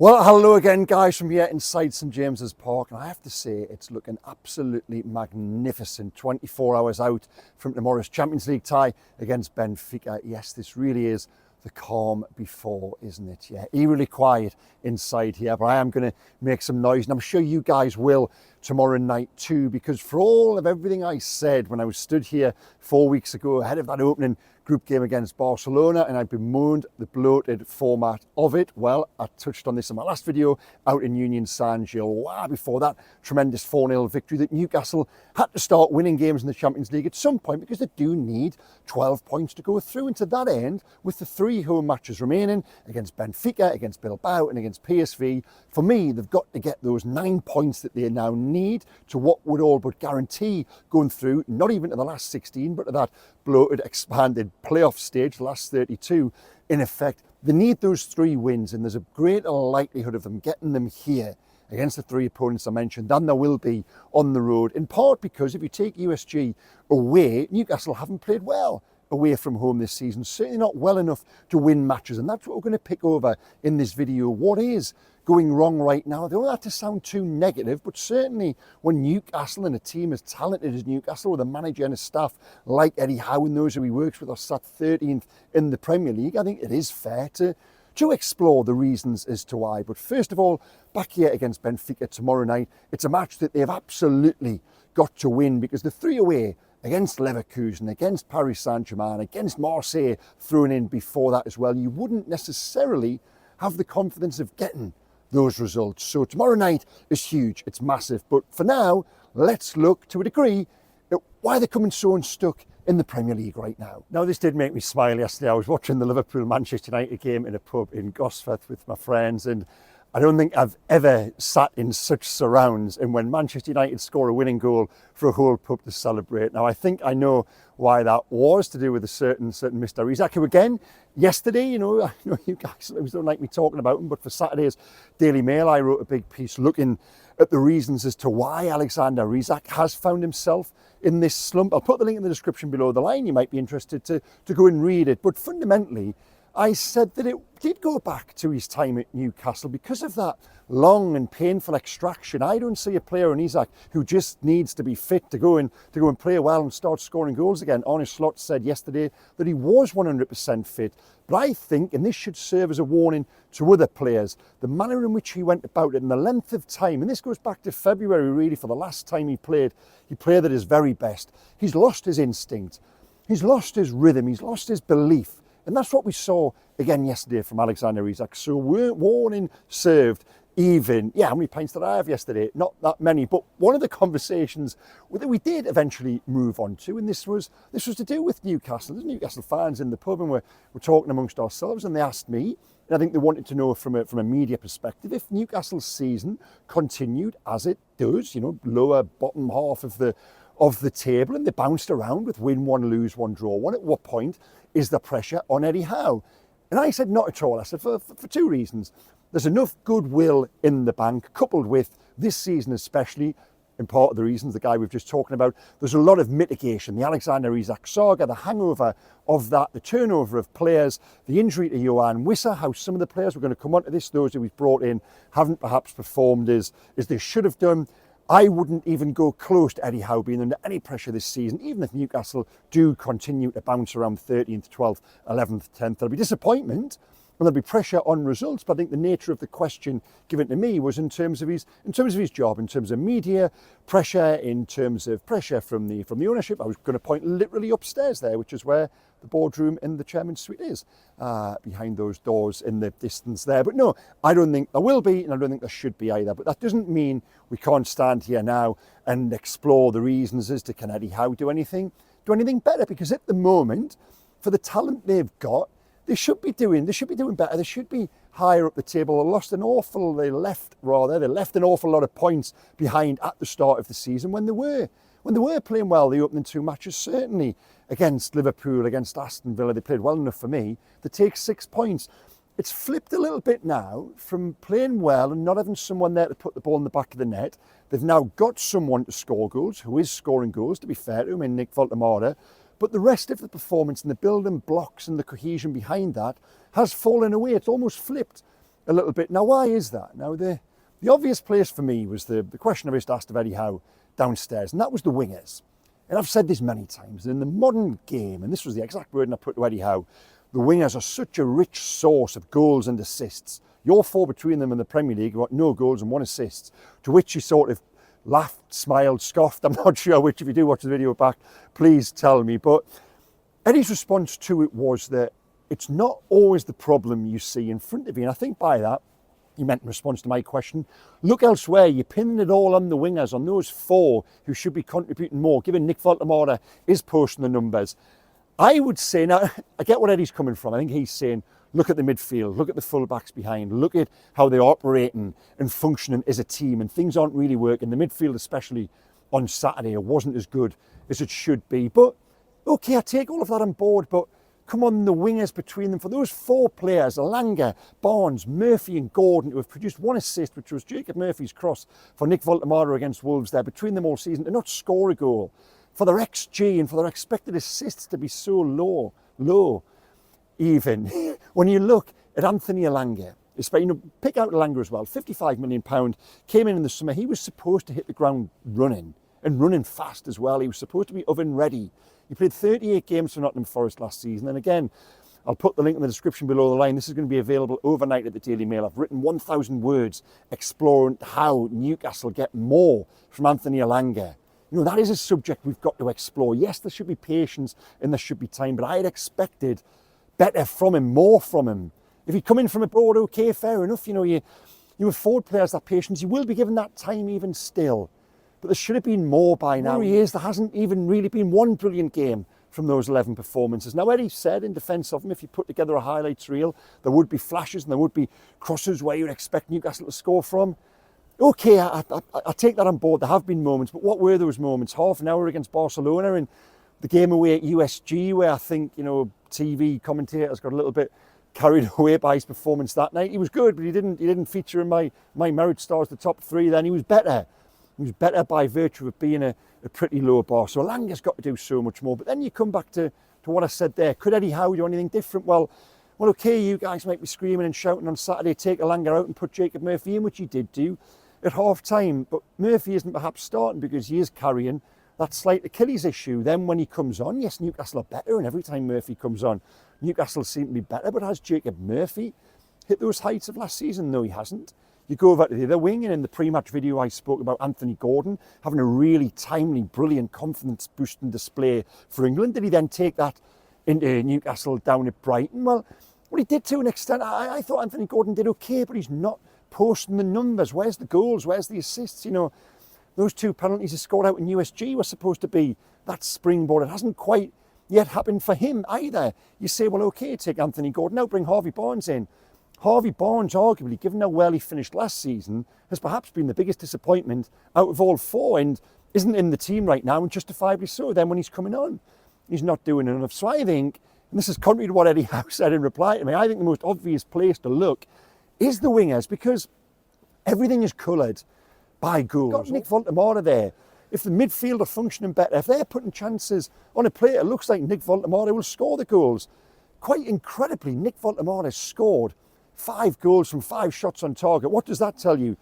Well, hello again, guys, from here inside St James's Park, and I have to say it's looking absolutely magnificent. 24 hours out from tomorrow's Champions League tie against Benfica. Yes, this really is the calm before, isn't it? Yeah, eerily quiet inside here, but I am going to make some noise, and I'm sure you guys will tomorrow night too, because for all of everything I said when I was stood here 4 weeks ago ahead of that opening group game against Barcelona, and I bemoaned the bloated format of it. Well, I touched on this in my last video out in Union Saint-Gilles. Wow, before that tremendous 4-0 victory that Newcastle had to start winning games in the Champions League at some point, because they do need 12 points to go through. And to that end, with the 3 home matches remaining against Benfica, against Bilbao and against PSV, for me, they've got to get those 9 points that they now need to what would all but guarantee going through, not even to the last 16, but to that bloated, expanded playoff stage, the last 32. In effect, they need those 3 wins, and there's a greater likelihood of them getting them here against the 3 opponents I mentioned than there will be on the road, in part because if you take USG away, Newcastle haven't played well away from home this season, certainly not well enough to win matches, and that's what we're going to pick over in this video. What is going wrong right now? I don't want that to sound too negative, but certainly when Newcastle and a team as talented as Newcastle, with a manager and a staff like Eddie Howe and those who he works with, are sat 13th in the Premier League, I think it is fair to explore the reasons as to why. But first of all, back here against Benfica tomorrow night, it's a match that they've absolutely got to win, because the 3 away against Leverkusen, against Paris Saint-Germain, against Marseille thrown in before that as well, you wouldn't necessarily have the confidence of getting those results. So tomorrow night is huge, it's massive. But for now, let's look to a degree at why they're coming so unstuck in the Premier League right now. Now, this did make me smile yesterday. I was watching the Liverpool-Manchester United game in a pub in Gosforth with my friends, and I don't think I've ever sat in such surrounds, and when Manchester United score a winning goal for a whole pub to celebrate. Now, I think I know why that was, to do with a certain Mr. Isaac, who again, yesterday, I know you guys sometimes don't like me talking about him, but for Saturday's Daily Mail, I wrote a big piece looking at the reasons as to why Alexander Isak has found himself in this slump. I'll put the link in the description below the line. You might be interested to go and read it. But fundamentally, I said that it did go back to his time at Newcastle because of that long and painful extraction. I don't see a player in Isak who just needs to be fit to go and play well and start scoring goals again. Arne Slot said yesterday that he was 100% fit. But I think, and this should serve as a warning to other players, the manner in which he went about it and the length of time, and this goes back to February really, for the last time he played at his very best. He's lost his instinct. He's lost his rhythm. He's lost his belief. And that's what we saw again yesterday from Alexander Isak. So warning served. Even, how many pints did I have yesterday? Not that many, but one of the conversations that we did eventually move on to, and this was to do with Newcastle. There's Newcastle fans in the pub, and we're talking amongst ourselves, and they asked me, and I think they wanted to know from a media perspective, if Newcastle's season continued as it does, lower bottom half of the table, and they bounced around with win one, lose one, draw one, at what point is the pressure on Eddie Howe? And I said not at all. I said for 2 reasons. There's enough goodwill in the bank, coupled with this season especially, in part of the reasons the guy we've just talking about, there's a lot of mitigation. The Alexander Isak saga, the hangover of that, the turnover of players, the injury to Johan Wissa, how some of the players, we're going to come on to this, those who we've brought in haven't perhaps performed as they should have done. I wouldn't even go close to Eddie Howe being under any pressure this season, even if Newcastle do continue to bounce around 13th, 12th, 11th, 10th. There'll be disappointment and there'll be pressure on results, but I think the nature of the question given to me was in terms of his job, in terms of media pressure, in terms of pressure from the ownership. I was going to point literally upstairs there, which is where the boardroom in the chairman's suite is, behind those doors in the distance there. But no, I don't think there will be, and I don't think there should be either. But that doesn't mean we can't stand here now and explore the reasons as to can Eddie Howe do anything better, because at the moment, for the talent they've got, they should be doing better. They should be higher up the table. They left an awful lot of points behind at the start of the season when they were playing well the opening 2 matches, certainly against Liverpool, against Aston Villa. They played well enough for me to take 6 points. It's flipped a little bit now from playing well and not having someone there to put the ball in the back of the net. They've now got someone to score goals, who is scoring goals, to be fair to him, in Nick Voltemade. But the rest of the performance and the building blocks and the cohesion behind that has fallen away. It's almost flipped. a little bit. Now, why is that? Now, the obvious place for me was the question I just asked of Eddie Howe downstairs, and that was the wingers. And I've said this many times, in the modern game, and this was the exact word I put to Eddie Howe, the wingers are such a rich source of goals and assists. You're four between them in the Premier League, who got no goals and 1 assist, to which he sort of laughed, smiled, scoffed. I'm not sure which. If you do watch the video back, please tell me. But Eddie's response to it was that it's not always the problem you see in front of you. And I think by that, he meant in response to my question, look elsewhere. You're pinning it all on the wingers, on those 4 who should be contributing more, given Nick Voltemora is posting the numbers. I would say, now, I get what Eddie's coming from. I think he's saying, look at the midfield, look at the fullbacks behind, look at how they're operating and functioning as a team, and things aren't really working. The midfield, especially on Saturday, it wasn't as good as it should be. But, okay, I take all of that on board, but come on, the wingers between them, for those 4 players, Elanga, Barnes, Murphy and Gordon, who have produced 1 assist, which was Jacob Murphy's cross for Nick Voltemora against Wolves there, between them all season, to not score a goal, for their XG and for their expected assists to be so low even. When you look at Anthony Elanga, pick out Elanga as well, £55 million, came in the summer, he was supposed to hit the ground running, and running fast as well. He was supposed to be oven ready. He played 38 games for Nottingham Forest last season. And again, I'll put the link in the description below the line. This is going to be available overnight at the Daily Mail. I've written 1,000 words exploring how Newcastle get more from Anthony Elanga. You know, that is a subject we've got to explore. Yes, there should be patience and there should be time, but I had expected better from him, more from him. If he'd come in from abroad, okay, fair enough. You know, you afford players that patience. You will be given that time even still. But there should have been more by now. There hasn't even really been one brilliant game from those 11 performances. Now, Eddie said in defence of him, if you put together a highlights reel, there would be flashes and there would be crosses where you'd expect Newcastle to score from. Okay, I take that on board. There have been moments, but what were those moments? Half an hour against Barcelona and the game away at USG, where I think, you know, TV commentators got a little bit carried away by his performance that night. He was good, but he didn't feature in my merit stars, the top 3. Then he was better. He was better by virtue of being a pretty low bar. So Elanga's got to do so much more. But then you come back to what I said there. Could Eddie Howe do anything different? Well, okay, you guys might be screaming and shouting on Saturday, take Elanga out and put Jacob Murphy in, which he did do at half-time. But Murphy isn't perhaps starting because he is carrying that slight Achilles issue. Then when he comes on, yes, Newcastle are better, and every time Murphy comes on, Newcastle seem to be better. But has Jacob Murphy hit those heights of last season? No, he hasn't. You go over to the other wing, and in the pre-match video I spoke about Anthony Gordon having a really timely, brilliant, confidence-boosting display for England. Did he then take that into Newcastle down at Brighton? Well, he did to an extent. I thought Anthony Gordon did okay, but he's not posting the numbers. Where's the goals? Where's the assists? You know, those 2 penalties he scored out in USG were supposed to be that springboard. It hasn't quite yet happened for him either. You say, well, okay, take Anthony Gordon out, bring Harvey Barnes in. Harvey Barnes, arguably, given how well he finished last season, has perhaps been the biggest disappointment out of all 4 and isn't in the team right now, and justifiably so. Then when he's coming on, he's not doing enough. So I think, and this is contrary to what Eddie Howe said in reply to me, I think the most obvious place to look is the wingers, because everything is coloured by goals. Got Nick Voltemora there. If the midfield are functioning better, if they're putting chances on a play, it looks like Nick Voltemora will score the goals. Quite incredibly, Nick Voltemora scored 5 goals from 5 shots on target. What does that tell you?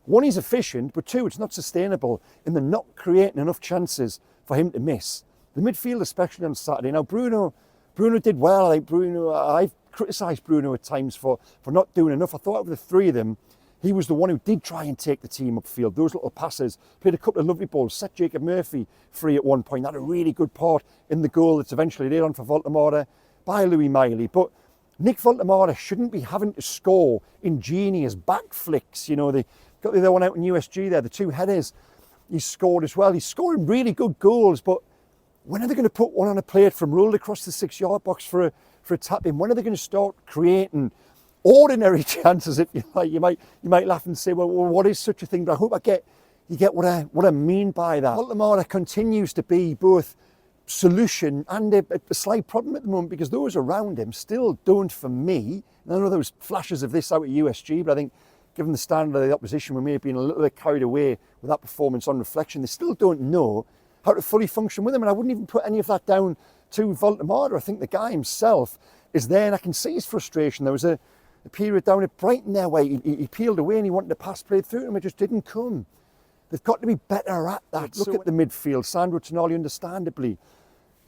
1, he's efficient, but 2, it's not sustainable, and they're not creating enough chances for him to miss. The midfield, especially on Saturday. Now, Bruno did well. I think I've criticised Bruno at times for not doing enough. I thought out of the 3 of them, he was the one who did try and take the team upfield. Those little passes, played a couple of lovely balls, set Jacob Murphy free at one point. Had a really good part in the goal that's eventually laid on for Voltemora by Louis Miley. But Nick Voltemora shouldn't be having to score ingenious back flicks. You know, they got the other one out in USG there, the 2 headers he scored as well. He's scoring really good goals, but when are they going to put one on a plate from rolled across the 6-yard box for a tap in? When are they going to start creating ordinary chances, if you like? You might laugh and say, well, what is such a thing? But I hope you get what I mean by that. Voltemora continues to be both solution and a slight problem at the moment, because those around him still don't, for me, and I know there was flashes of this out at USG, but I think given the standard of the opposition, we may have been a little bit carried away with that performance on reflection. They still don't know how to fully function with him, and I wouldn't even put any of that down to Voltemora. I think the guy himself is there, and I can see his frustration. There was a a period down at Brighton there where he peeled away and he wanted to pass play through him, it just didn't come. They've got to be better at that. Look at the midfield. Sandro Tonali, understandably,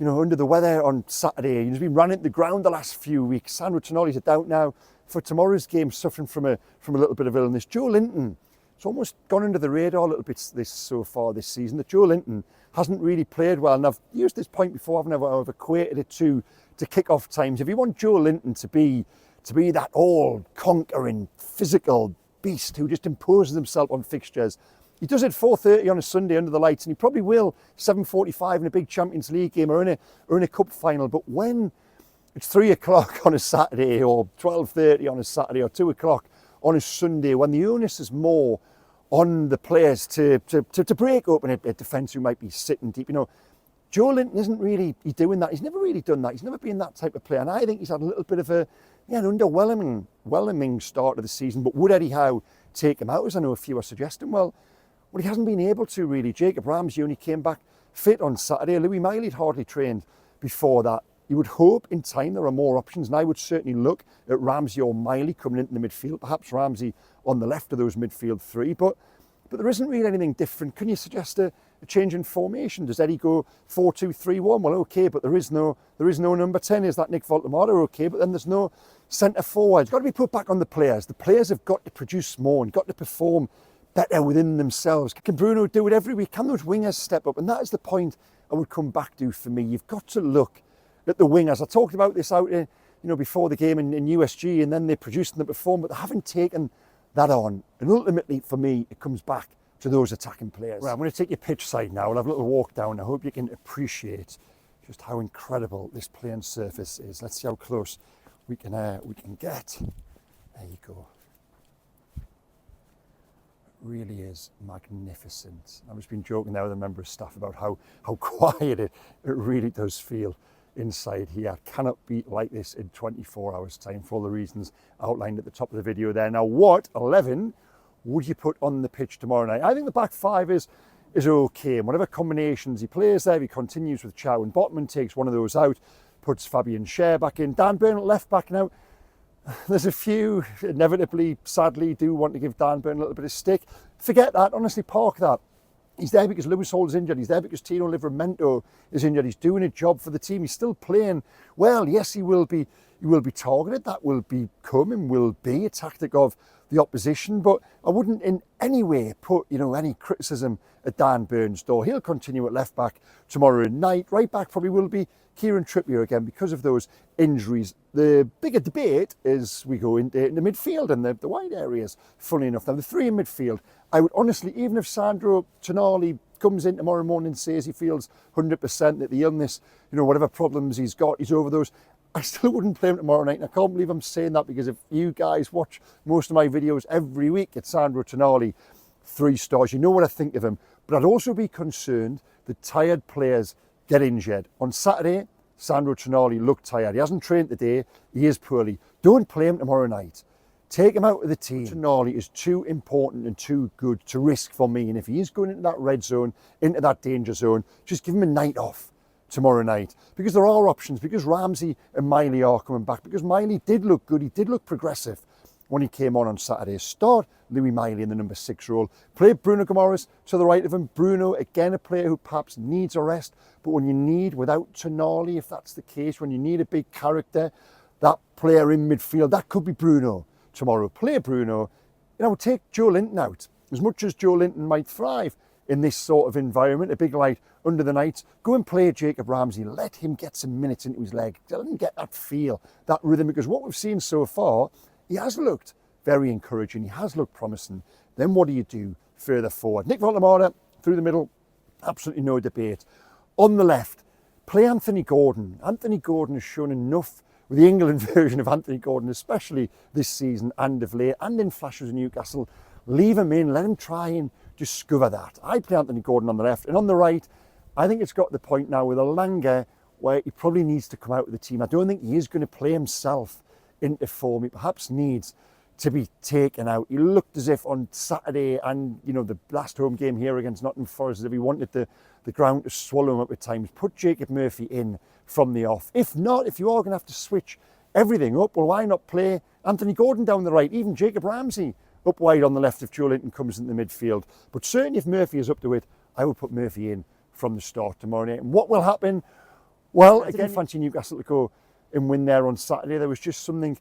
under the weather on Saturday. He's been running the ground the last few weeks. Sandro Tonali's a doubt now for tomorrow's game, suffering from a little bit of illness. Joe Linton, it's almost gone under the radar a little bit so far this season, that Joe Linton hasn't really played well. And I've used this point before, I've equated it to kick-off times. If you want Joe Linton to be that all-conquering, physical beast who just imposes himself on fixtures, he does it 4:30 on a Sunday under the lights, and he probably will 7:45 in a big Champions League game or in a cup final. But when it's 3 o'clock on a Saturday or 12:30 on a Saturday or 2 o'clock on a Sunday, when the onus is more on the players to break open a defence who might be sitting deep, Joe Linton isn't really doing that. He's never really done that. He's never been that type of player. And I think he's had a little bit of an underwhelming start of the season. But would Eddie Howe take him out, as I know a few are suggesting? Well, he hasn't been able to really. Jacob Ramsey only came back fit on Saturday. Louis Miley had hardly trained before that. You would hope in time there are more options, and I would certainly look at Ramsey or Miley coming into the midfield, perhaps Ramsey on the left of those midfield three, but there isn't really anything different. Can you suggest a change in formation? Does Eddie go 4-2-3-1? Well, okay, but there is no number 10. Is that Nick Voltemade? Okay, but then there's no centre forward. It's got to be put back on the players. The players have got to produce more and got to perform better within themselves. Can Bruno do it every week? Can those wingers step up? And that is the point I would come back to for me. You've got to look at the wingers. I talked about this out before the game in USG, and then they produced and they performed, but they haven't taken that on. And ultimately, for me, it comes back to those attacking players. Right, I'm going to take you pitch side now. We'll have a little walk down. I hope you can appreciate just how incredible this playing surface is. Let's see how close we can get. There you go. Really is magnificent. I've just been joking there with a member of staff about how quiet it really does feel inside here. Cannot be like this in 24 hours time for all the reasons outlined at the top of the video there. Now, what 11 would you put on the pitch tomorrow night? I think the back five is okay, and whatever combinations he plays there, he continues with Chow and Botman, takes one of those out, puts Fabian Schär back in. Dan Burn at left back now. There's a few, inevitably, sadly, do want to give Dan Burn a little bit of stick. Forget that, honestly, park that. He's there because Lewis Hall's injured. He's there because Tino Livramento is injured. He's doing a job for the team. He's still playing well. Yes, he will be targeted. That will become and will be a tactic of the opposition. But I wouldn't in any way put any criticism at Dan Burn's door. He'll continue at left back tomorrow night. Right back probably will be Kieran Trippier again because of those injuries. The bigger debate is we go into the midfield and the wide areas, funnily enough. Now, the three in midfield, I would honestly, even if Sandro Tonali comes in tomorrow morning and says he feels 100% that the illness, whatever problems he's got, he's over those, I still wouldn't play him tomorrow night. And I can't believe I'm saying that, because if you guys watch most of my videos every week at Sandro Tonali, 3 stars, you know what I think of him. But I'd also be concerned that tired players get injured. On Saturday, Sandro Tonali looked tired. He hasn't trained today. He is poorly. Don't play him tomorrow night. Take him out of the team. Tonali is too important and too good to risk for me. And if he is going into that red zone, into that danger zone, just give him a night off tomorrow night. Because there are options. Because Ramsey and Miley are coming back. Because Miley did look good. He did look progressive when he came on Saturday. Start Louis Miley in the number 6 role. Play Bruno Guimaraes to the right of him. Bruno, again, a player who perhaps needs a rest. But when you need, without Tonali, if that's the case, when you need a big character, that player in midfield, that could be Bruno tomorrow. Play Bruno. Take Joe Linton out. As much as Joe Linton might thrive in this sort of environment, a big light under the nights, go and play Jacob Ramsey. Let him get some minutes into his leg. Let him get that feel, that rhythm, because what we've seen so far, he has looked very encouraging. He has looked promising. Then what do you do further forward? Nick Voltemade through the middle, absolutely no debate. On the left, play Anthony Gordon. Anthony Gordon has shown enough with the England version of Anthony Gordon, especially this season and of late, and in flashes of Newcastle. Leave him in, let him try and discover that. I play Anthony Gordon on the left, and on the right, I think it's got to the point now with Elanga where he probably needs to come out of the team. I don't think he is going to play himself into form. He perhaps needs to be taken out. He looked as if on Saturday and the last home game here against Nottingham Forest, as if he wanted the ground to swallow him up at times. Put Jacob Murphy in from the off. If not, if you are going to have to switch everything up. Well, why not play Anthony Gordon down the right, even Jacob Ramsey up wide on the left if Joe Linton comes into the midfield. But certainly if Murphy is up to it, I would put Murphy in from the start tomorrow night. And what will happen? Well, I didn't fancy Newcastle to go and win there on Saturday. There was just something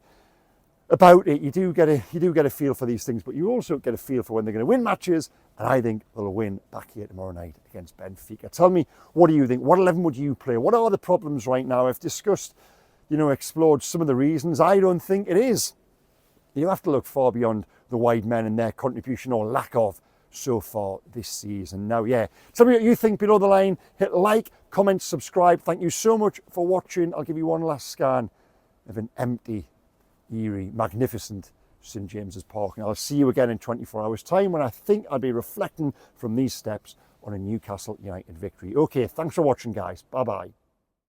about it. You do get a feel for these things, but you also get a feel for when they're going to win matches, and I think they'll win back here tomorrow night against Benfica. Tell me, what do you think? What 11 would you play? What are the problems right now? I've discussed, explored some of the reasons. I don't think it is. You have to look far beyond the wide men and their contribution or lack of so far this season. Now, tell me what you think below the line. Hit like, comment, subscribe. Thank you so much for watching. I'll give you one last scan of an empty, eerie, magnificent St James's Park, and I'll see you again in 24 hours time when I think I'll be reflecting from these steps on a Newcastle United victory. Okay, thanks for watching, guys. Bye bye.